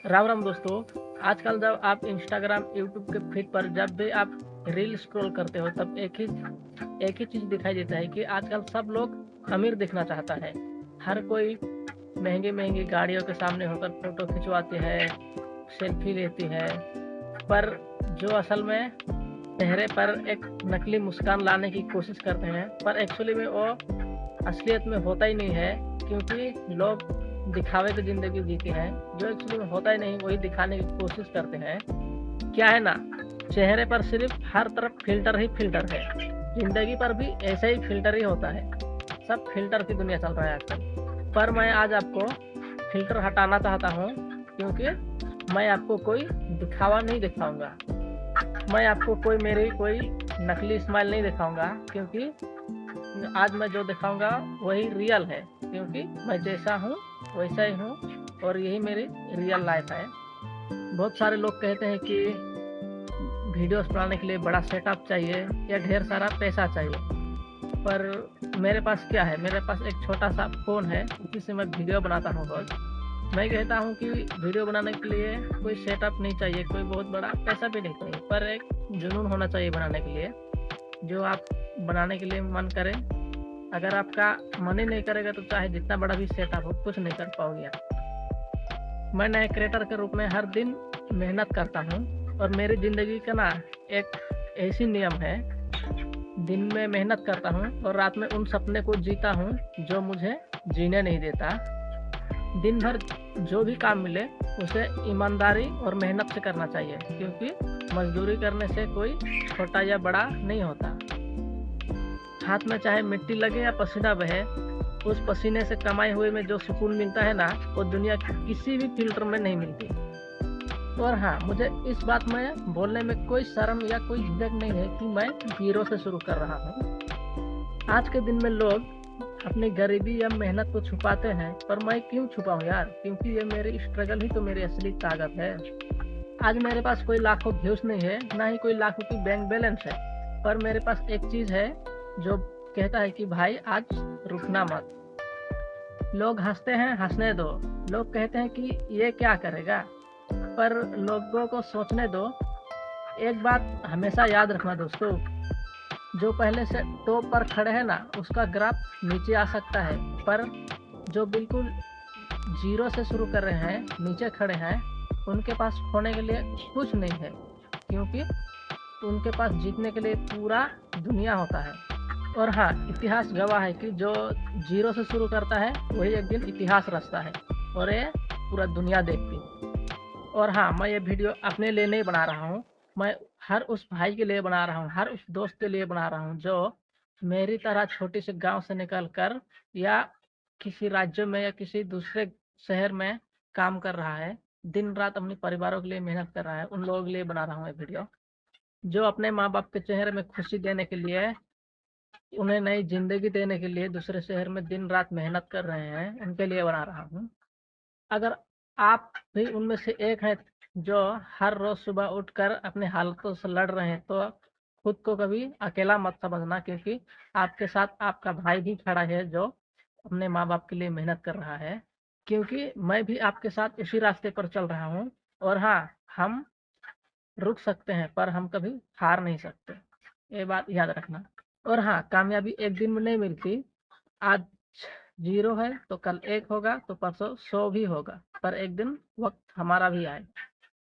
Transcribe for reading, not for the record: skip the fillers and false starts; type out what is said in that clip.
राम राम दोस्तों। आजकल जब आप इंस्टाग्राम यूट्यूब के फीड पर जब भी आप रील स्क्रॉल करते हो तब एक ही चीज़ दिखाई देता है कि आजकल सब लोग अमीर दिखना चाहता है। हर कोई महंगी महंगी गाड़ियों के सामने होकर फोटो खिंचवाते हैं, सेल्फी लेती है। पर जो असल में चेहरे पर एक नकली मुस्कान लाने की कोशिश करते हैं, पर एक्चुअली में वो असलियत में होता ही नहीं है। क्योंकि लोग दिखावे की ज़िंदगी जीते हैं, जो एक्चुअली में होता ही नहीं वही दिखाने की कोशिश करते हैं। क्या है ना, चेहरे पर सिर्फ हर तरफ फ़िल्टर ही फ़िल्टर है। ज़िंदगी पर भी ऐसा ही फ़िल्टर ही होता है। सब फ़िल्टर की दुनिया चल रहा है आजकल। पर मैं आज आपको फ़िल्टर हटाना चाहता हूँ, क्योंकि मैं आपको कोई दिखावा नहीं दिखाऊँगा। मैं आपको कोई नकली स्माइल नहीं दिखाऊँगा, क्योंकि आज मैं जो दिखाऊँगा वही रियल है। क्योंकि मैं जैसा हूँ वैसा ही हूँ, और यही मेरी रियल लाइफ है। बहुत सारे लोग कहते हैं कि वीडियोस बनाने के लिए बड़ा सेटअप चाहिए या ढेर सारा पैसा चाहिए। पर मेरे पास क्या है, मेरे पास एक छोटा सा फ़ोन है, उसी से मैं वीडियो बनाता हूँ रोज़। मैं कहता हूँ कि वीडियो बनाने के लिए कोई सेटअप नहीं चाहिए, कोई बहुत बड़ा पैसा भी नहीं चाहिए, पर एक जुनून होना चाहिए बनाने के लिए, जो आप बनाने के लिए मन करे। अगर आपका मन ही नहीं करेगा तो चाहे जितना बड़ा भी सेटअप हो, कुछ नहीं कर पाओगे आप। मैं नए क्रिएटर के रूप में हर दिन मेहनत करता हूँ, और मेरी ज़िंदगी का ना एक ऐसी नियम है, दिन में मेहनत करता हूँ और रात में उन सपने को जीता हूँ जो मुझे जीने नहीं देता। दिन भर जो भी काम मिले उसे ईमानदारी और मेहनत से करना चाहिए, क्योंकि मजदूरी करने से कोई छोटा या बड़ा नहीं होता। हाथ में चाहे मिट्टी लगे या पसीना बहे, उस पसीने से कमाए हुए में जो सुकून मिलता है ना, वो दुनिया के किसी भी फ़िल्टर में नहीं मिलती। और हाँ, मुझे इस बात में बोलने में कोई शर्म या कोई झिझक नहीं है कि मैं ज़ीरो से शुरू कर रहा हूँ। आज के दिन में लोग अपनी गरीबी या मेहनत को छुपाते हैं, पर मैं क्यों छुपाऊँ यार? क्योंकि ये मेरी स्ट्रगल ही तो मेरी असली ताकत है। आज मेरे पास कोई लाखों व्यूज़ नहीं है, ना ही कोई लाखों की बैंक बैलेंस है, पर मेरे पास एक चीज़ है जो कहता है कि भाई आज रुकना मत। लोग हँसते हैं, हँसने दो। लोग कहते हैं कि ये क्या करेगा? पर लोगों को सोचने दो। एक बात हमेशा याद रखना दोस्तों, जो पहले से टॉप पर खड़े हैं ना, उसका ग्राफ नीचे आ सकता है, पर जो बिल्कुल ज़ीरो से शुरू कर रहे हैं, नीचे खड़े हैं, उनके पास खोने के लिए कुछ नहीं है। क्योंकि उनके पास जीतने के लिए पूरा दुनिया होता है। और हाँ, इतिहास गवाह है कि जो ज़ीरो से शुरू करता है वही एक दिन इतिहास रचता है, और ये पूरा दुनिया देखती है। और हाँ, मैं ये वीडियो अपने लिए नहीं बना रहा हूँ, मैं हर उस भाई के लिए बना रहा हूँ, हर उस दोस्त के लिए बना रहा हूँ जो मेरी तरह छोटे से गाँव से निकल कर या किसी राज्य में या किसी दूसरे शहर में काम कर रहा है, दिन रात अपने परिवारों के लिए मेहनत कर रहा है। उन लोगों के लिए बना रहा हूँ ये वीडियो, जो अपने माँ-बाप के चेहरे में खुशी देने के लिए, उन्हें नई ज़िंदगी देने के लिए दूसरे शहर में दिन रात मेहनत कर रहे हैं, उनके लिए बना रहा हूँ। अगर आप भी उनमें से एक हैं जो हर रोज़ सुबह उठकर अपने हालातों से लड़ रहे हैं, तो खुद को कभी अकेला मत समझना, क्योंकि आपके साथ आपका भाई भी खड़ा है जो अपने माँ-बाप के लिए मेहनत कर रहा है। क्योंकि मैं भी आपके साथ उसी रास्ते पर चल रहा हूँ, और हाँ, हम रुक सकते हैं पर हम कभी हार नहीं सकते। ये बात याद रखना। और हाँ, कामयाबी एक दिन में नहीं मिलती। आज 0 है तो कल 1 होगा, तो परसों 100 भी होगा, पर एक दिन वक़्त हमारा भी आएगा।